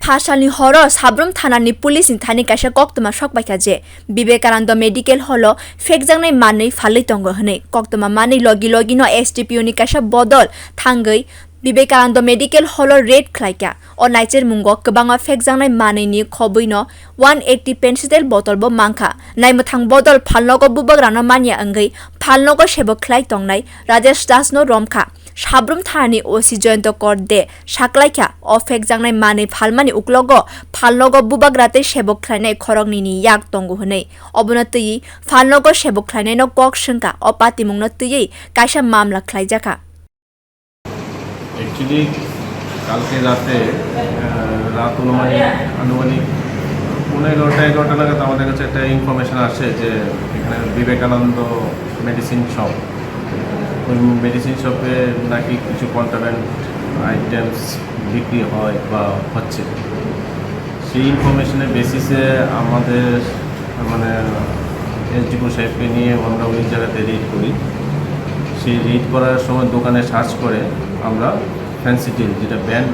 Phasalni horo sabrum thanani police in thani kaisa koktwma sokbaikha je Vivekananda medical holo phekjaknai manwi phalai tongo hne koktwma mani logi logi no STPO ni kaisa bodol thangai Vivekananda medical holo red khwlaikha o naicher mungo kwbangma phekjaknai manwi ni khobui no 180 Phensedyl Bottle bo mankha naimuthang bodol phalnogo bubagrano mania angai phalnogo sebo khlai tongnai Rajesh Das no romkha sabrum thanani osi joyন্ত korde khwlaikha o phekjaknai manwi phalmani uklogo phalnogo bubagrate sebo khlainai khorokni ni yak tongo hne obonatui phalnogo sebo khlainai no kok shengka o patimung no tui kaisa mamla khlaijakha actually কালকে রাতে রাত আনুমানিক 11টা নাগাদ আমাদের কাছে একটা information আসে যে এখানে বিবেকানন্দ মেডিসিন শপ ওই মেডিসিন শপে নাকি কিছু কন্ট্রাব্যান্ড আইটেমস বিক্রি হয় বা হচ্ছে সেই ইনফরমেশনের বেসিসে আমাদের মানে এসডিপো সাহেবকে নিয়ে আমরা ওই জায়গাতে রেড করি সেই রেড করার সময় দোকানে সার্চ করে আমরা ফ্যান্সিডিল যেটা ব্যান্ড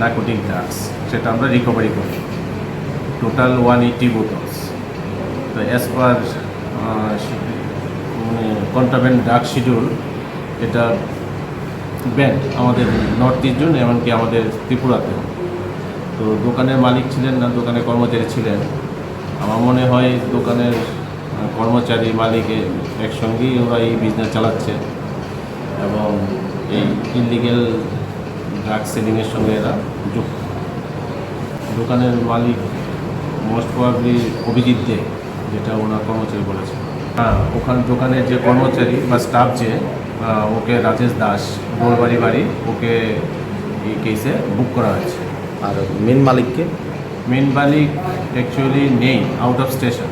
নার্কোটিক ড্রাগস সেটা আমরা রিকভারি করি টোটাল 180 বোতলস তো as per contraband drug schedule এটা ব্যান্ড আমাদের নর্থ ইস্ট জোন এমনকি আমাদের ত্রিপুরাতে তো দোকানের মালিক ছিলেন না দোকানের কর্মচারী ছিলেন আমার মনে হয় দোকানের কর্মচারী মালিকের একসঙ্গেই ওরা এই বিজনেস চালাচ্ছে এবং এই ইলিগেল ড্রাগ সেলিংয়ের সঙ্গে এরা যুক্ত দোকানের মালিক মোস্ট প্রবাবলি অভিজিৎ দে যেটা ওনার কর্মচারী বলেছে ওখানে দোকানের যে কর্মচারী বা স্টাফ যে ওকে রাজেশ দাস গোলবাড়ি বাড়ি ওকে এই কেসে বুক করা হয়েছে আর মেন মালিককে মেন মালিক অ্যাকচুয়ালি নেই out of station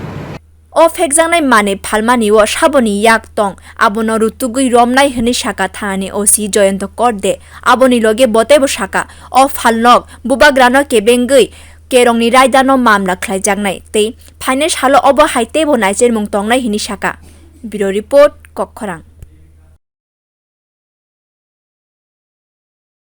o phekjaknai mane phalmani o saboni yak tong abono rutugui romnai hni saka thani osi joyento korde aboni loge botebo saka o phalnog bubagrano kebengui kerongni raidano mamla khlaijaknai tei finance halo obo haitebo naicher mung tongnai hini saka biro report kokkhorang।